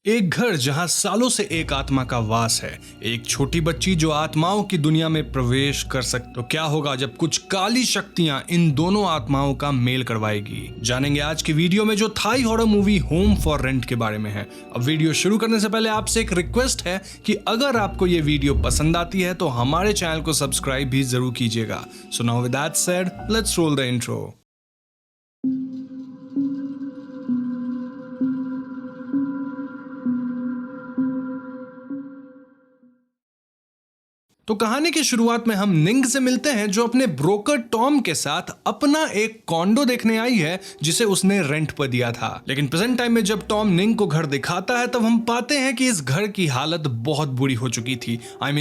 एक घर जहां सालों से एक आत्मा का वास है, एक छोटी बच्ची जो आत्माओं की दुनिया में प्रवेश कर सकती। तो क्या होगा जब कुछ काली शक्तियां इन दोनों आत्माओं का मेल करवाएगी? जानेंगे आज की वीडियो में, जो Thai horror movie home for rent के बारे में है। अब वीडियो शुरू करने से पहले आपसे एक रिक्वेस्ट है कि अगर आपको ये वीडियो पसंद आती है तो हमारे चैनल को सब्सक्राइब भी जरूर कीजिएगा। So now with that said, let's roll the intro. तो कहानी की शुरुआत में हम निंग से मिलते हैं, जो अपने ब्रोकर टॉम के साथ अपना एक कॉन्डो देखने आई है जिसे उसने रेंट पर दिया था। लेकिन प्रेजेंट टाइम में जब टॉम निंग को घर दिखाता है तब हम पाते हैं कि इस घर की हालत बहुत बुरी हो चुकी थी।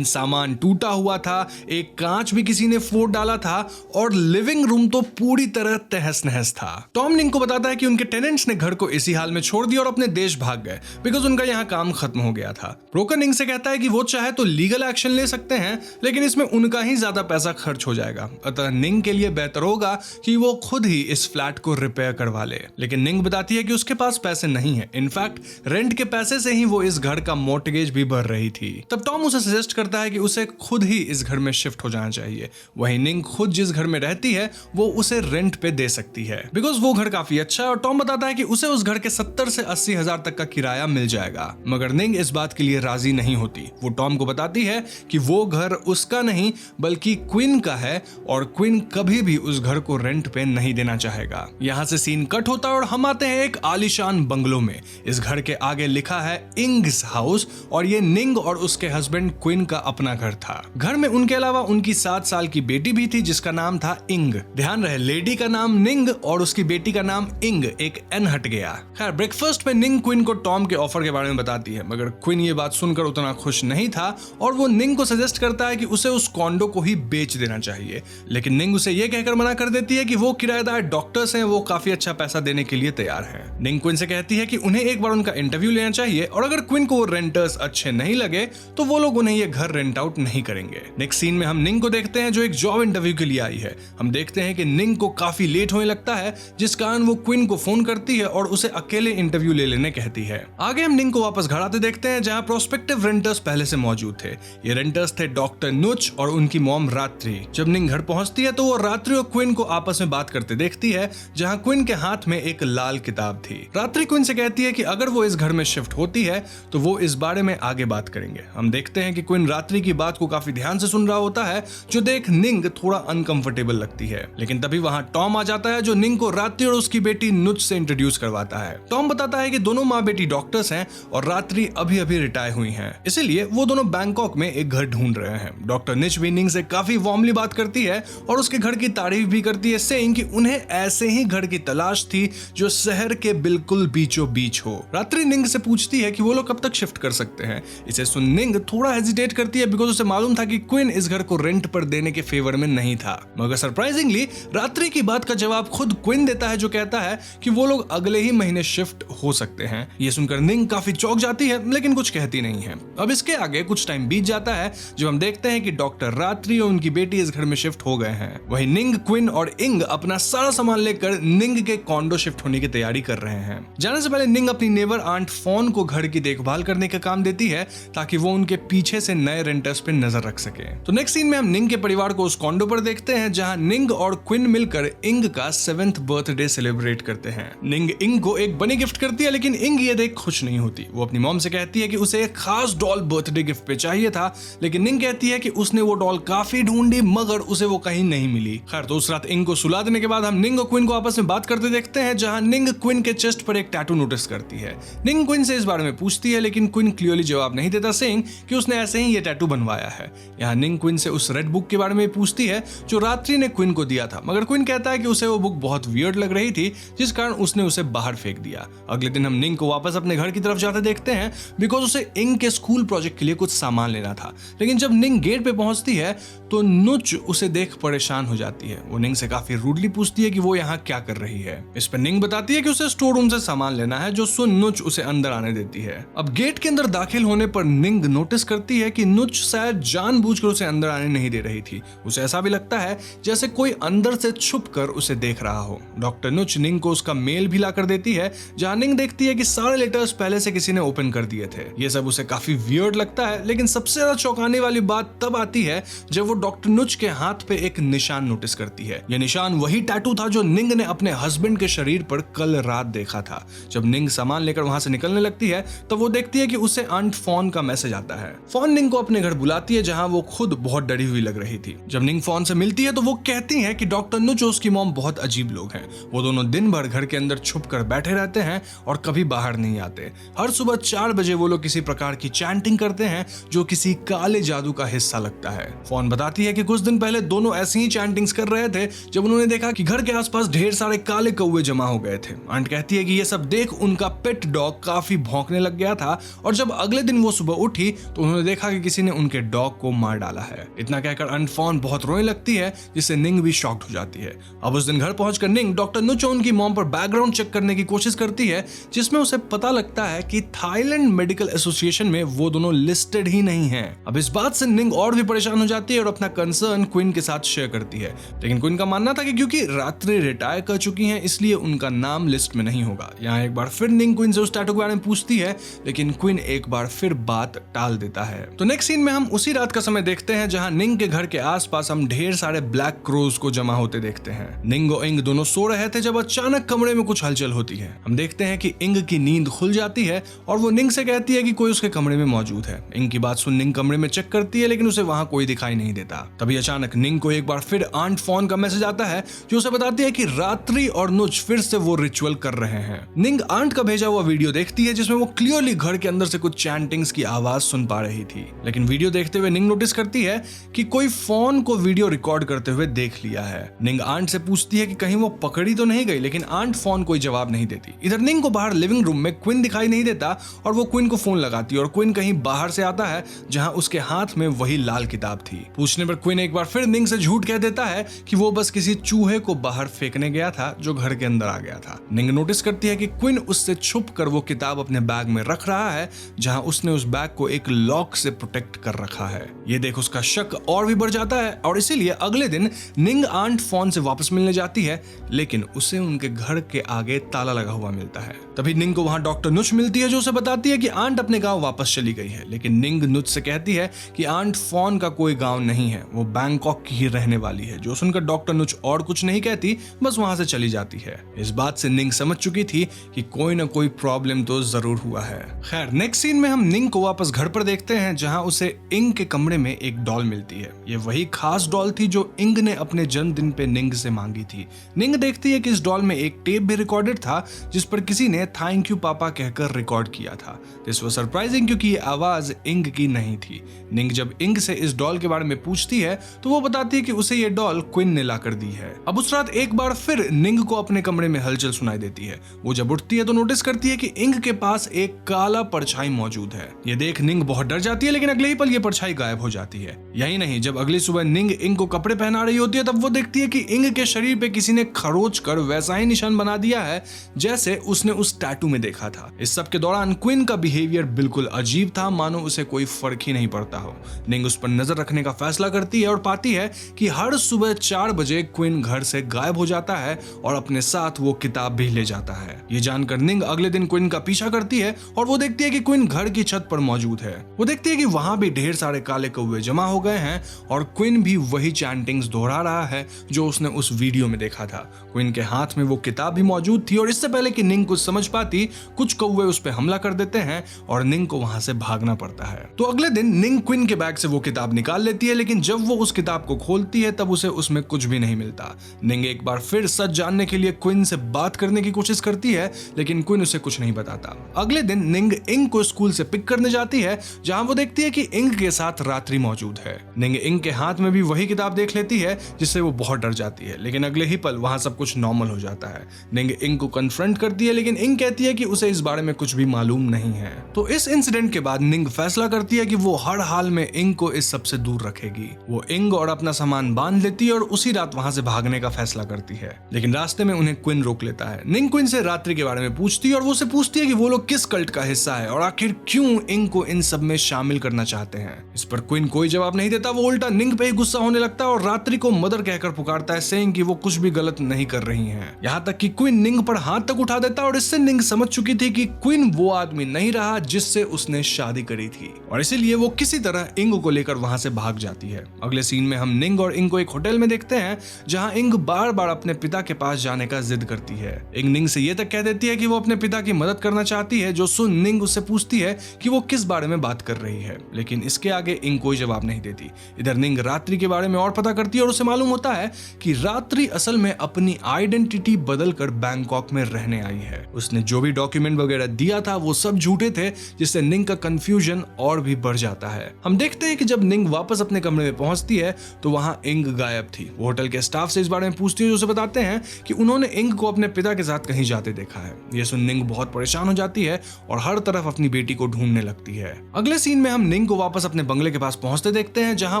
सामान टूटा हुआ था, एक कांच भी किसी ने फोड़ डाला था और लिविंग रूम तो पूरी तरह तहस नहस था। टॉम निंग को बताता है कि उनके टेनेंट्स ने घर को इसी हाल में छोड़ दिया और अपने देश भाग गए बिकॉज उनका यहाँ काम खत्म हो गया था। ब्रोकर निंग से कहता है कि वो चाहे तो लीगल एक्शन ले सकते हैं, लेकिन इसमें उनका ही ज्यादा पैसा खर्च हो जाएगा। अतः निंग के लिए बेहतर होगा कि वो खुद ही इस फ्लैट को रिपेयर करवा ले। लेकिन निंग बताती है कि उसके पास पैसे नहीं है। इनफैक्ट रेंट के पैसे से ही वो इस घर का मॉर्टगेज भी भर रही थी। तब टॉम उसे सजेस्ट करता है कि उसे खुद ही इस घर में शिफ्ट हो जाना चाहिए। वहीं निंग खुद जिस घर में रहती है वो उसे रेंट पे दे सकती है बिकॉज वो घर काफी अच्छा है। और टॉम बताता है कि उसे उस घर के 70 से 80 हजार तक का किराया मिल जाएगा। मगर निंग इस बात के लिए राजी नहीं होती। वो टॉम को बताती है कि वो घर उसका नहीं बल्कि क्वीन का है और क्वीन कभी भी उस घर को रेंट पे नहीं देना चाहेगा। यहाँ से सीन कट होता है और हम आते हैं एक आलीशान बंगलो में। इस घर के आगे लिखा है इंग्स हाउस और ये निंग और उसके हस्बैंड क्वीन का अपना घर था। घर में उनके अलावा उनकी 7 साल की बेटी भी थी जिसका नाम था इंग। ध्यान रहे, लेडी का नाम निंग और उसकी बेटी का नाम इंग, एक एन हट गया। खैर, ब्रेकफास्ट में निंग क्वीन को टॉम के ऑफर के बारे में बताती है, मगर क्वीन ये बात सुनकर उतना खुश नहीं था और वो निंग को सजेस्ट करता है कि उसे उस कॉन्डो को ही बेच देना चाहिए। लेकिन निंग उसे यह कहकर मना कर देती है कि वो किराएदार डॉक्टर्स हैं, वो काफी अच्छा पैसा देने के लिए तैयार हैं। निंग क्वीन से कहती है कि उन्हें एक बार उनका इंटरव्यू लेना चाहिए और अगर क्वीन को वो रेंटर्स अच्छे नहीं लगे तो वो लोग उन्हें ये घर रेंट आउट नहीं करेंगे। नेक्स्ट सीन में हम निंग को देखते हैं जो एक जॉब इंटरव्यू के लिए आई है। हम देखते हैं कि निंग को काफी लेट होने लगता है जिस कारण वो क्वीन को फोन करती है और उसे अकेले इंटरव्यू ले लेने कहती है। आगे हम निंग को वापस घर आते देखते हैं जहां प्रोस्पेक्टिव रेंटर्स पहले से मौजूद थे। ये रेंटर्स थे डॉक्टर नुच और उनकी मॉम रात्रि। जब निंग घर पहुंचती है तो वो रात्रि और क्वीन को आपस में बात करते देखती है जहां क्वीन के हाथ में एक लाल किताब थी। रात्रि क्वीन से कहती है कि अगर वो इस घर में शिफ्ट होती है तो वो इस बारे में आगे बात करेंगे। हम देखते हैं कि क्वीन रात्रि की बात को काफी ध्यान से सुन रहा होता है, जो देख निंग थोड़ा अनकंफर्टेबल लगती है। लेकिन तभी वहां टॉम आ जाता है जो निंग को रात्रि और उसकी बेटी नुच से इंट्रोड्यूस करवाता है। टॉम बताता है कि दोनों माँ बेटी डॉक्टर्स हैं और रात्रि अभी अभी रिटायर हुई है, इसीलिए वो दोनों बैंकॉक में एक घर ढूंढ रहे हैं। डॉक्टर निच भी निंग से काफी वार्मली बात करती है और उसके घर की तारीफ भी करती है, सेइंग कि उन्हें ऐसे ही घर की तलाश थी जो शहर के बिल्कुल बीचों बीच हो। रात्रि निंग से पूछती है कि वो लोग कब तक शिफ्ट कर सकते हैं। इसे सुन निंग थोड़ा हेजिटेट करती है बिकॉज उसे मालूम था कि क्वीन इस घर को रेंट पर देने के फेवर में नहीं था। मगर सरप्राइजिंगली रात्रि की बात का जवाब खुद क्वीन देता है, जो कहता है कि वो लोग अगले ही महीने शिफ्ट हो सकते हैं। ये सुनकर निंग काफी चौंक जाती है लेकिन कुछ कहती नहीं है। अब इसके आगे कुछ टाइम बीत जाता है जब हम देखते हैं कि डॉक्टर रात्रि और उनकी बेटी इस घर में शिफ्ट हो गए हैं। वहीं निंग, क्वीन और इंग अपना सारा सामान लेकर निंग के कॉन्डो शिफ्ट होने की तैयारी कर रहे हैं। जाने से पहले निंग अपनी नेबर आंट फोन को घर की देखभाल करने का काम देती है ताकि वो उनके पीछे से नए रेंटर्स पे नजर रख सके। तो नेक्स्ट सीन में हम निंग के परिवार को उस कॉन्डो पर देखते हैं जहां निंग और क्वीन मिलकर इंग का 7th बर्थडे सेलिब्रेट करते हैं। निंग इंग को एक बनी गिफ्ट करती है लेकिन इंग ये देख खुश नहीं होती। वो अपनी मॉम से कहती है कि उसे एक खास डॉल बर्थडे गिफ्ट पे चाहिए था, लेकिन निंग कहती है कि उसने वो डॉल काफी ढूंढी मगर उसे वो कहीं नहीं मिली। खैर, तो उस रात इंग को सुला देने के बाद हम निंग और क्वीन को आपस में बात करते देखते हैं जहां निंग क्वीन के चेस्ट पर एक टैटू नोटिस करती है। निंग क्वीन से इस बारे में पूछती है लेकिन क्वीन क्लियरली जवाब नहीं देता, सेइंग कि उसने ऐसे ही ये टैटू बनवाया है। यहाँ निंग क्वीन से उस रेड बुक के बारे में पूछती है जो रात्रि ने क्वीन को दिया था, मगर क्वीन कहता है कि उसे वो बुक बहुत वियर्ड लग रही थी जिस कारण उसने उसे बाहर फेंक दिया। अगले दिन हम निंग को वापस अपने घर की तरफ जाते देखते हैं बिकॉज उसे इंग के स्कूल प्रोजेक्ट के लिए कुछ सामान लेना था। लेकिन जब जब निंग गेट पे पहुंचती है तो नुच उसे देख परेशान हो जाती है। वो निंग से काफी रूडली पूछती है कि वो यहाँ क्या कर रही है। इस पर निंग बताती है कि उसे स्टोर रूम से सामान लेना है, जो सुन नुच उसे अंदर आने देती है। अब गेट के अंदर दाखिल होने पर निंग नोटिस करती है कि नुच शायद जानबूझकर उसे अंदर आने नहीं दे रही थी। उसे ऐसा भी लगता है जैसे कोई अंदर से छुपकर उसे देख रहा हो। डॉक्टर नुच निंग को उसका मेल भी ला कर देती है, जहां निंग देखती है कि सारे लेटर्स पहले से किसी ने ओपन कर दिए थे। ये सब उसे काफी वियर्ड लगता है, लेकिन सबसे ज्यादा चौंकाने वाली बात तब आती है जब वो डॉक्टर नुच के हाथ पे एक निशान नोटिस करती है। यह निशान वही टैटू था जो निंग ने अपने हस्बैंड के शरीर पर कल रात देखा था। जब निंग सामान लेकर वहां से निकलने लगती है तब वो देखती है कि उसे आंट फॉन का मैसेज आता है। फॉन निंग को अपने घर बुलाती है, जहां वो खुद बहुत डरी हुई लग रही थी। जब निंग फॉन से मिलती है तो वो कहती है कि डॉक्टर नुच और उसकी मॉम बहुत अजीब लोग हैं। वो दोनों दिन भर घर के अंदर छुप कर बैठे रहते हैं और कभी बाहर नहीं आते। हर सुबह 4 बजे वो लोग किसी प्रकार की चैंटिंग करते हैं जो किसी काले जादू का हिस्सा लगता है। फॉन बताती है कि कुछ दिन पहले दोनों ऐसी ही चैंटिंग्स कर रहे थे जब उन्होंने देखा कि घर के आसपास ढेर सारे काले कौवे जमा हो गए थे। आंट कहती है कि ये सब देख उनका पेट डॉग काफी भौंकने लग गया था और जब अगले दिन वो सुबह उठी तो उन्होंने देखा कि किसी ने उनके डॉग को मार डाला है। इतना कहकर आंट फॉन बहुत रोने लगती है, जिससे निंग भी शॉक्ड हो जाती है। अब उस दिन घर पहुंचकर निंग डॉक्टर नुच और उनकी मॉम पर बैकग्राउंड चेक करने की कोशिश करती है, जिसमें उसे पता लगता है कि थाईलैंड मेडिकल एसोसिएशन में वो दोनों लिस्टेड ही नहीं है। अब इस बात से निंग और भी परेशान हो जाती है और अपना कंसर्न क्वीन के साथ शेयर करती है, लेकिन क्वीन का मानना था कि क्योंकि रात्रि रिटायर कर चुकी हैं इसलिए उनका नाम लिस्ट में नहीं होगा। यहाँ एक बार फिर निंग क्वीन से उस टैटू के बारे में पूछती है, लेकिन क्वीन एक बार फिर बात टाल देता है। तो नेक्स्ट सीन में हम उसी रात का समय देखते हैं जहां निंग के घर के आसपास हम ढेर सारे ब्लैक क्रोज को जमा होते देखते हैं। निंग और इंग दोनों सो रहे थे जब अचानक कमरे में कुछ हलचल होती है। हम देखते हैं कि इंग की नींद खुल जाती है और वो निंग से कहती है कि कोई उसके कमरे में मौजूद है। इंग की बात सुन निंग कमरे में चेक करती है, लेकिन उसे वहां कोई दिखाई नहीं देता। तभी अचानक निंग को एक बार फिर आंट फॉन का मैसेज आता है जो उसे बताती है कि रात्रि और नुच फिर से वो रिचुअल कर रहे हैं। निंग आंट का भेजा हुआ वीडियो देखती है जिसमें वो क्लियरली घर के अंदर से कुछ चैंटिंग्स की आवाज सुन पा रही थी, लेकिन वीडियो देखते हुए निंग नोटिस करती है कि कोई फोन को वीडियो रिकॉर्ड करते हुए देख लिया है। निंग आंट से पूछती है कि कहीं वो पकड़ी तो नहीं गई, लेकिन आंट फोन कोई जवाब नहीं देती। इधर निंग को बाहर लिविंग रूम में क्वीन दिखाई नहीं देता और वो क्वीन को फोन लगाती है और क्वीन कहीं बाहर से आता है जहां उसके हाथ में वही लाल किताब थी। पूछने पर क्वीन एक बार फिर निंग से झूठ कह देता है कि वो बस किसी चूहे को बाहर फेंकने गया था जो घर के अंदर आ गया था। निंग नोटिस करती है कि क्वीन उससे छुप कर वो किताब अपने बैग में रख रहा है, जहां उसने उस बैग को एक लॉक से प्रोटेक्ट कर रखा है। ये देख उसका शक और भी बढ़ जाता है और इसीलिए अगले दिन निंग आंट फॉन से वापस मिलने जाती है, लेकिन उसे उनके घर के आगे ताला लगा हुआ मिलता है। तभी निंग को वहां डॉक्टर नुच मिलती है जो उसे बताती है कि आंट अपने गांव वापस चली गई है, लेकिन निंग नुच से कहती है कि आंट फॉन का कोई गांव नहीं है, वो बैंकॉक की ही रहने वाली है। जो सुनकर डॉक्टर नुच और कुछ नहीं कहती, बस वहां से चली जाती है। इस बात से निंग समझ चुकी थी कि कोई ना कोई प्रॉब्लम तो जरूर हुआ है। खैर नेक्स्ट सीन में हम निंग को वापस घर पर देखते हैं जहां उसे इंग के कमरे में एक डॉल मिलती है। ये वही खास डॉल थी जो इंग ने अपने जन्मदिन पे निंग से मांगी थी। निंग देखती है कि इस डॉल में एक टेप भी रिकॉर्डेड था जिस पर किसी ने थैंक यू पापा कहकर रिकॉर्ड किया था। दिस वाज सरप्राइजिंग क्योंकि ये आवाज इंग की नहीं थी। निंग जब इंग से इस डॉल के बारे में पूछती है तो वो बताती है कि उसे ये डॉल क्वीन ने लाकर दी है। अब उस रात एक बार फिर निंग को अपने कमरे में हलचल सुनाई देती है। वो जब उठती है तो नोटिस करती है कि इंग के पास एक काला परछाई मौजूद है। ये देख निंग बहुत डर जाती है, लेकिन अगले ही पल ये परछाई गायब हो जाती है। यही नहीं, जब अगली सुबह निंग इंग को कपड़े पहना रही होती है तब वो देखती है कि इंग के शरीर पे किसी ने खरोच कर वैसा ही निशान बना दिया है जैसे उसने उस टैटू में देखा था। इस सब के दौरान क्वीन का बिहेवियर बिल्कुल अजीब था, मानो उसे कोई फर्क ही नहीं पड़ता हो। निंग उस पर नजर रखने का फैसला करती है और पाती है कि हर सुबह 4 बजे क्वीन घर से गायब हो जाता है और अपने साथ वो किताब भी ले जाता है। ये जानकर निंग अगले दिन क्वीन का पीछा करती है और वो देखती है कि क्वीन घर की छत पर मौजूद है। वो देखती है कि वहां भी ढेर सारे काले कौवे जमा हो गए हैं और क्वीन भी वही चैंटिंग्स दोहरा रहा है जो उसने उस वीडियो में देखा था। क्वीन के हाथ में वो किताब भी मौजूद थी और इससे पहले कि निंग कुछ समझ पाती, कुछ कौवे उस पर हमला कर देते हैं और निंग को वहां से भागना पड़ता है। तो अगले दिन निंग क्वीन के बैग से वो किताब निकाल लेती है, लेकिन जब वो उस किताब को खोलती है तब उसे उसमें कुछ भी नहीं मिलता। निंग एक बार फिर सच जानने के लिए क्वीन से बात करने की कोशिश करती है, लेकिन क्वीन उसे कुछ नहीं बताता। अगले दिन निंग इंग को स्कूल से पिक करने जाती है जहां वो देखती है कि इंग के साथ रात्रि मौजूद है। निंग इंग के हाथ में भी वही किताब देख लेती है जिससे वो बहुत डर जाती है, लेकिन अगले ही पल वहां सब कुछ नॉर्मल हो जाता है। निंग इंग को कन्फ्रंट करती है, लेकिन इंग कहती है कि उसे इस बारे में कुछ भी मालूम नहीं है। तो इस इंसिडेंट के बाद निंग फैसला करती है कि वो हर हाल में इंग को इस सबसे दूर रखेगी। वो इंग और अपना सामान बांध लेती है और उसी रात वहां से भागने का फैसला करती है, लेकिन रास्ते में उन्हें क्विन रोक लेता है। निंग क्विन से रात्रि के बारे में पूछती है और वो उसे पूछती है कि वो लोग किस कल्ट का हिस्सा है और आखिर क्यों इंग को इन सब में शामिल करना चाहते हैं। इस पर क्विन कोई जवाब नहीं देता। वो उल्टा निंग पे ही गुस्सा होने लगता है और रात्रि को मदर कहकर पुकारता है, सेइंग कि वो कुछ भी गलत नहीं कर रही हैं। यहाँ तक कि क्विन निंग पर हाथ तक उठा देता है और इससे निंग समझ चुकी थी कि क्विन वो आदमी नहीं रहा जिससे उसने शादी करी थी और इसीलिए वो किसी तरह इंग को लेकर वहां से भाग जाती है। अगले सीन में हम निंग और इंग को एक होटल में देखते हैं जहां इंग बार बार अपने पिता के पास जाने का जिद करती है। इंग निंग से ये तक कह देती है कि वो अपने पिता की मदद करना चाहती है, जो सुन निंग उससे पूछती है कि वो किस बारे में बात कर रही है, लेकिन इसके आगे इंग कोई जवाब नहीं देती। इधर निंग रात्रि के बारे में और पता करती है और उसे मालूम होता है कि रात्रि असल में अपनी आइडेंटिटी बदलकर बैंकॉक में रहने आई है। उसने जो भी डॉक्यूमेंट वगैरह दिया था वो सब झूठे थे, जिससे निंग का कंफ्यूजन और भी बढ़ जाता है। हम देखते हैं कि जब निंग वापस अपने कमरे में पहुंचती है तो वहां इंग गायब थी। वो होटल के स्टाफ से इस बारे में पूछती है, जो उसे बताते हैं कि उन्होंने इंग को अपने पिता के साथ कहीं जाते देखा है। ये सुन निंग बहुत परेशान हो जाती है और हर तरफ अपनी बेटी को ढूंढने लगती है। अगले सीन में हम निंग को वापस अपने बंगले के पास पहुंचते देखते हैं, जहां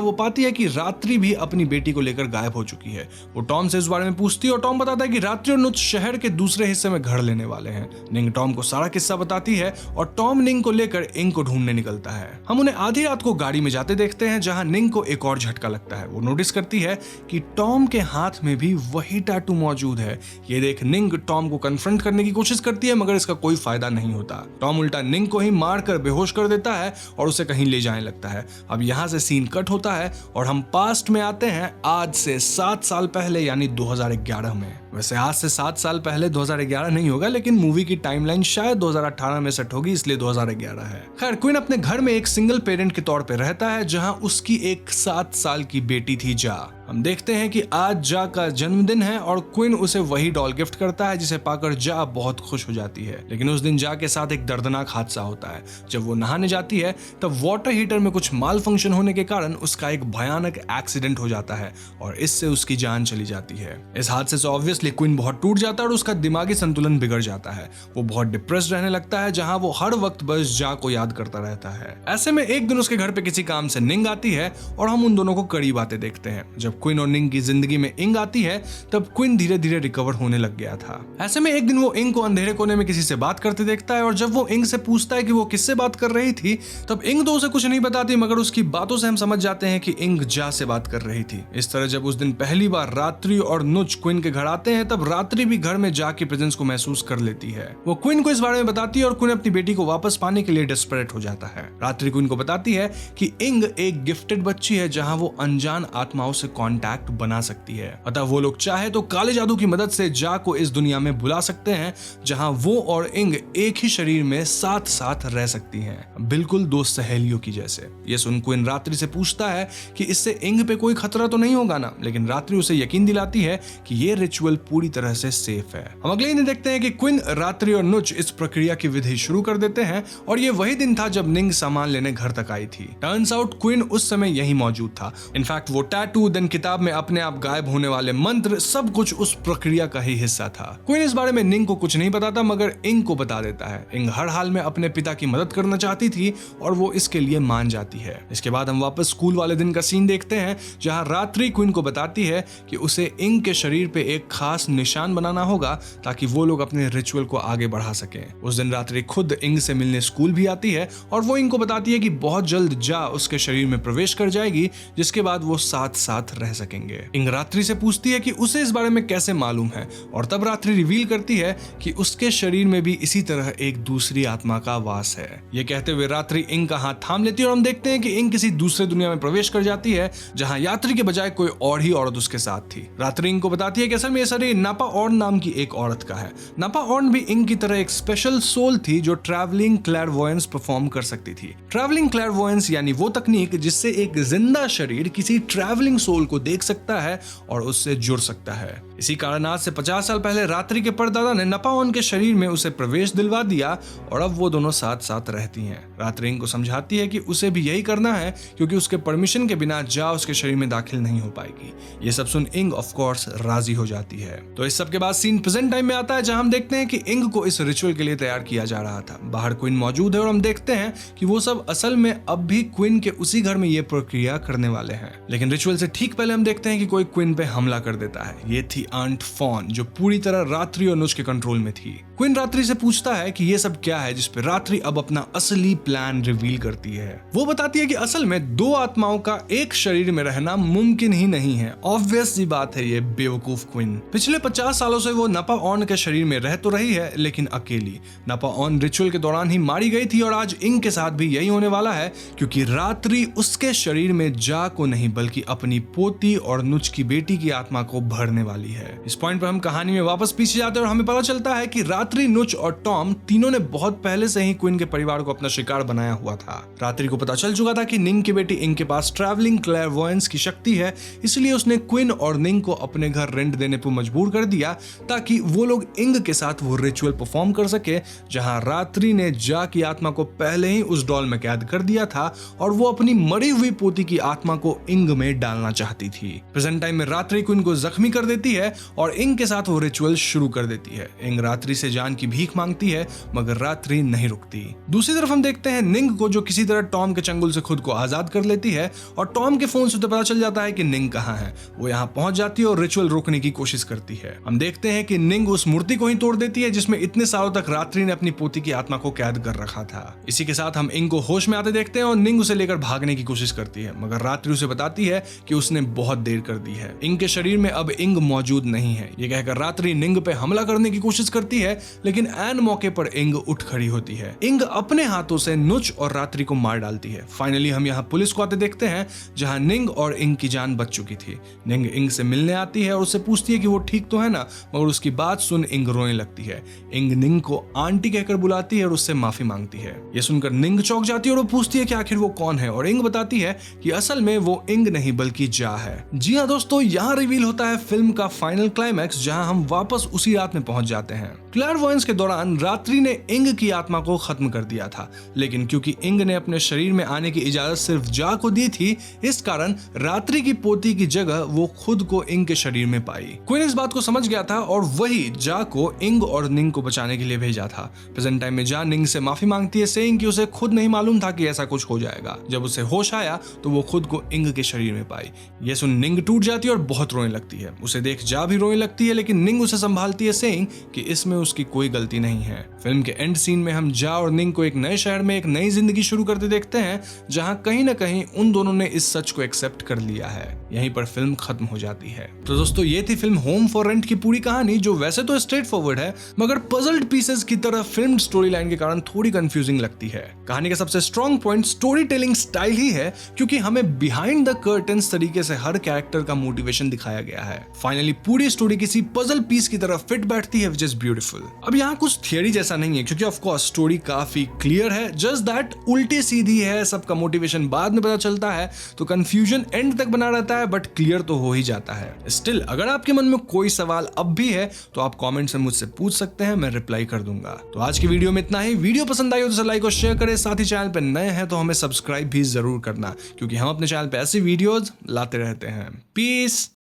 वो पाती है कि रात्रि भी अपनी बेटी को लेकर गायब हो चुकी है। वो टॉम से इस बारे में पूछती है और टॉम बताता है कि रात्रि और नुच शहर के दूसरे हिस्से में घर लेने वाले हैं। निंग टॉम को सारा किस्सा बताती है और टॉम निंग को लेकर इंग को ढूंढने निकलता है। हम उन्हें आधी रात को गाड़ी में जाते देखते हैं, जहां निंग को एक और झटका लगता है। वो नोटिस करती है कि टॉम के हाथ में भी वही टैटू मौजूद है। ये देख निंग टॉम को कन्फ्रंट करने की कोशिश करती है, मगर इसका कोई फायदा नहीं होता। टॉम उल्टा निंग को ही मारकर बेहोश कर देता है और उसे कहीं ले जाने लगता है। अब यहाँ से सीन कट होता है और हम पास्ट में आते हैं, आज से 7 साल पहले यानी 2011 में। वैसे आज से 7 साल पहले 2011 नहीं होगा, लेकिन मूवी की टाइमलाइन शायद 2018 में सेट होगी, इसलिए 2011 है। खैर, क्विन अपने घर में एक सिंगल पेरेंट के तौर पे रहता है, जहां उसकी एक 7 साल की बेटी थी जा। हम देखते हैं कि आज जा का जन्मदिन है और क्विन उसे वही डॉल गिफ्ट करता है, जिसे पाकर जा बहुत खुश हो जाती है। लेकिन उस दिन जा के साथ एक दर्दनाक हादसा होता है। जब वो नहाने जाती है तब वाटर हीटर में कुछ माल फंक्शन होने के कारण उसका एक भयानक एक्सीडेंट हो जाता है और इससे उसकी जान चली जाती है। इस हादसे से ऑब्वियसली क्विन बहुत टूट जाता है और उसका दिमागी संतुलन बिगड़ जाता है। वो बहुत डिप्रेस्ड रहने लगता है, जहां वो हर वक्त बस जा को याद करता रहता है। ऐसे में एक दिन उसके घर पे किसी काम से निंग आती है और हम उन दोनों को कड़ी बातें देखते हैं। जब क्विन और निंग की जिंदगी में इंग आती है तब क्विन धीरे धीरे रिकवर होने लग गया था। ऐसे में एक दिन वो इंग को अंधेरे कोने में किसी से बात करते देखता है और जब वो इंग से पूछता है कि वो किससे बात कर रही थी, तब इंग तो उसे कुछ नहीं बताती, मगर उसकी बातों से हम समझ जाते हैं कि इंग जा से बात कर रही थी। इस तरह जब उस दिन पहली बार रात्रि और नुच क्विन के घर आते हैं तब रात्रि भी घर में जा की प्रेजेंस को महसूस कर लेती है। वो क्विन को इस बारे में बताती है और क्विन अपनी बेटी को वापस पाने के लिए डेस्परेट हो जाता है। रात्रि क्विन को बताती है कि इंग एक गिफ्टेड बच्ची है, जहां वो अनजान आत्माओं से कांटेक्ट बना सकती है। अतः वो लोग चाहे तो काले जादू की मदद से जा को इस दुनिया में बुला सकते हैं, जहां वो और इंग एक ही शरीर में साथ साथ रह सकती हैं, बिल्कुल दो सहेलियों की जैसे। ये सुन क्विन रात्रि से पूछता है कि इससे इंग पे कोई खतरा तो नहीं होगा ना, लेकिन रात्रि उसे यकीन दिलाती है कि ये रिचुअल पूरी तरह से सेफ है। हम अगले दिन देखते हैं कि क्विन, रात्रि और नुच इस प्रक्रिया की विधि शुरू कर देते हैं और ये वही दिन था जब निंग सामान लेने घर तक आई थी। टर्न्स आउट क्विन उस समय यही मौजूद था। इनफैक्ट वो टैटू, देन किताब में अपने आप गायब होने वाले मंत्र, सब कुछ उस प्रक्रिया का ही हिस्सा था। क्विन इस बारे में निंग को कुछ नहीं बताता, मगर इंग को बता देता है। इंग हर हाल में अपने पिता की मदद करना चाहती थी और वो इसके लिए मान जाती है। इसके बाद हम वापस स्कूल वाले दिन का सीन देखते हैं, जहां रात्रि क्विन को बताती है कि उसे इंग के शरीर पे एक खास निशान बनाना होगा ताकि वो लोग अपने रिचुअल को आगे बढ़ा सकें। उस दिन रात्रि खुद इंग से मिलने स्कूल भी आती है और वो इंग को बताती है कि बहुत जल्द जा उसके शरीर में प्रवेश कर जाएगी, जिसके बाद वो साथ साथ रह सकेंगे। इंग रात्रि से पूछती है कि उसे इस बारे में कैसे मालूम है और तब रात्रि रिवील करती है कि उसके शरीर में भी इसी तरह एक दूसरी आत्मा का वास है। ये कहते हुए रात्रि इंग का हाथ थाम लेती है और हम देखते हैं कि इंग किसी दूसरे दुनिया में प्रवेश कर जाती है, जहां यात्री के बजाय कोई और ही औरत उसके साथ थी। रात्रि इंग को बताती है कि असल में ये शरीर नापा ऑर्न नाम की एक औरत का है। नापा ऑर्न भी इंग की तरह एक स्पेशल सोल थी जो ट्रैवलिंग क्लैरवॉयंस परफॉर्म कर सकती थी। ट्रैवलिंग क्लैरवॉयंस यानी वो तकनीक जिससे एक जिंदा शरीर किसी ट्रैवलिंग सोल को देख सकता है और उससे जुड़ सकता है। इसी कारण आज से 50 साल पहले रात्रि के परदादा ने नपाओन के शरीर में उसे प्रवेश दिलवा दिया और अब वो दोनों साथ साथ रहती हैं। रात्रि इंग को समझाती है कि उसे भी यही करना है क्योंकि उसके परमिशन के बिना जा उसके शरीर में दाखिल नहीं हो पाएगी। ये सब सुन इंग ऑफ कोर्स राजी हो जाती है। तो इस सब के बाद सीन प्रेजेंट टाइम में आता है, जहां हम देखते हैं कि इंग को इस रिचुअल के लिए तैयार किया जा रहा था। बाहर क्वीन मौजूद है और हम देखते हैं कि वो सब असल में अब भी क्वीन के उसी घर में ये प्रक्रिया करने वाले हैं। लेकिन रिचुअल से ठीक पहले हम देखते हैं कि कोई क्वीन पे हमला कर देता है। ये थी आंट फॉन, जो पूरी तरह रात्रि और नुज के कंट्रोल में थी। क्वीन रात्रि से पूछता है कि ये सब क्या है, जिस पे रात्रि अब अपना असली प्लान रिवील करती है। वो बताती है कि असल में दो आत्माओं का एक शरीर में रहना मुमकिन ही नहीं है। ऑब्वियस सी बात है ये बेवकूफ क्वीन। पिछले 50 सालों से वो नपाओन के शरीर में रह तो रही है, लेकिन अकेली। नपाओन रिचुअल के दौरान ही मारी गई थी और आज इंग के साथ भी यही होने वाला है, क्योंकि रात्रि उसके शरीर में जा को नहीं बल्कि अपनी पोती और नुज की बेटी की आत्मा को भरने वाली है। इस पॉइंट पर हम कहानी में वापस पीछे जाते हैं और हमें पता चलता है कि रात्रि, नुज और टॉम तीनों ने बहुत पहले से ही क्वीन के परिवार को अपना शिकार बनाया हुआ था। रात्रि को पता चल चुका था कि निंग की बेटी इंग के पास ट्रैवलिंग क्लैरवॉयंस की शक्ति है, इसलिए उसने क्वीन और निंग को अपने घर रेंट देने पर मजबूर कर दिया ताकि वो लोग इंग के साथ वो रिचुअल परफॉर्म कर सके, जहां रात्रि ने जा की आत्मा को पहले ही उस डॉल में कैद कर दिया था और वो अपनी मरी हुई पोती की आत्मा को इंग में डालना चाहती थी। प्रेजेंट टाइम में रात्रि क्वीन को जख्मी कर देती है और इंग के साथ वो रिचुअल शुरू कर देती है। इंग रात्रि से जान की भीख मांगती है, मगर रात्रि नहीं रुकती। दूसरी तरफ हम देखते हैं निंग को, जो किसी तरह टॉम के चंगुल से खुद को आजाद कर लेती है और टॉम के फोन से तो पता चल जाता है कि निंग कहां है। वो यहां पहुंच जाती है और रिचुअल रोकने की कोशिश करती है। हम देखते हैं कि निंग उस मूर्ति को ही तोड़ देती है जिसमें इतने सालों तक रात्रि ने अपनी पोती की आत्मा को कैद कर रखा था। इसी के साथ हम इंग को होश में आते देखते हैं और निंग उसे लेकर भागने की कोशिश करती है, मगर रात्रि उसे बताती है कि उसने बहुत देर कर दी है। इंग के शरीर में अब इंग मौजूद नहीं है। ये कहकर रात्रि निंग पे हमला करने की कोशिश करती है, लेकिन ऐन मौके पर इंग उठ खड़ी होती है। इंग अपने हाथों से नुज और रात्रि को मार डालती है। फाइनली हम यहाँ पुलिस को आते देखते हैं, जहां निंग और इंग की जान बच चुकी थी। निंग इंग से मिलने आती है और उससे पूछती है कि वो ठीक तो है ना, मगर उसकी बात सुन इंग रोने लगती है। इंग निंग को आंटी कहकर बुलाती है और उससे माफी मांगती है। ये सुनकर निंग चौंक जाती है और वो पूछती है कि आखिर वो कौन है, और इंग बताती है कि असल में वो इंग नहीं बल्कि जा है। जी हाँ दोस्तों, यहाँ रिवील होता है फिल्म का फाइनल क्लाइमैक्स, जहां हम वापस उसी रात में पहुंच जाते हैं। क्लैरवॉयंस के दौरान रात्रि ने इंग की आत्मा को खत्म कर दिया था, लेकिन क्योंकि इंग ने अपने शरीर में आने की इजाजत सिर्फ जा को दी थी, इस कारण रात्रि की पोती की जगह वो खुद को इंग के शरीर में पाई। क्वीन इस बात को समझ गया था और वही जा को इंग और निंग को बचाने के लिए भेजा था। प्रेजेंट टाइम में जा निंग से माफी मांगती है, सेइंग कि उसे खुद नहीं मालूम था कि ऐसा कुछ हो जाएगा। जब उसे होश आया तो वो खुद को इंग के शरीर में पाई। ये सुन निंग टूट जाती है और बहुत रोने लगती है। उसे देख जा भी रोने लगती है, लेकिन निंग उसे संभालती है, सेइंग कि इसमें उसकी कोई गलती नहीं है। फिल्म के एंड सीन में हम जा और निंग को एक नए शहर में एक नई जिंदगी शुरू करते देखते हैं, जहां कहीं ना कहीं उन दोनों ने इस सच को एक्सेप्ट कर लिया है। यहीं पर फिल्म खत्म हो जाती है। तो दोस्तों, ये थी फिल्म होम फॉर रेंट की पूरी कहानी, जो वैसे तो स्ट्रेट फॉरवर्ड है, मगर पजल्ड पीसेस की तरह फिल्म स्टोरी लाइन के कारण थोड़ी कंफ्यूजिंग लगती है। कहानी का सबसे strong point story telling style ही है, क्योंकि हमें बिहाइंड द कर्टन्स तरीके से हर कैरेक्टर का मोटिवेशन दिखाया गया है। फाइनली पूरी स्टोरी किसी पजल पीस की तरह फिट बैठती है, व्हिच इज ब्यूटीफुल। अब यहाँ कुछ थियरी जैसा नहीं है, क्योंकि ऑफ कोर्स स्टोरी काफी क्लियर है, जस्ट दैट उल्टी सीधी है, सबका मोटिवेशन बाद में पता चलता है, तो कंफ्यूजन एंड तक बना रहता है, बट क्लियर तो हो ही जाता है। स्टिल अगर आपके मन में कोई सवाल अब भी है तो आप कमेंट में मुझसे पूछ सकते हैं, मैं रिप्लाई कर दूंगा। तो आज की वीडियो में इतना ही। वीडियो पसंद आई हो तो लाइक और शेयर करें, साथ ही चैनल पे नए हैं तो हमें सब्सक्राइब भी जरूर करना, क्योंकि हम अपने चैनल पे ऐसी वीडियोस लाते रहते हैं। पीस।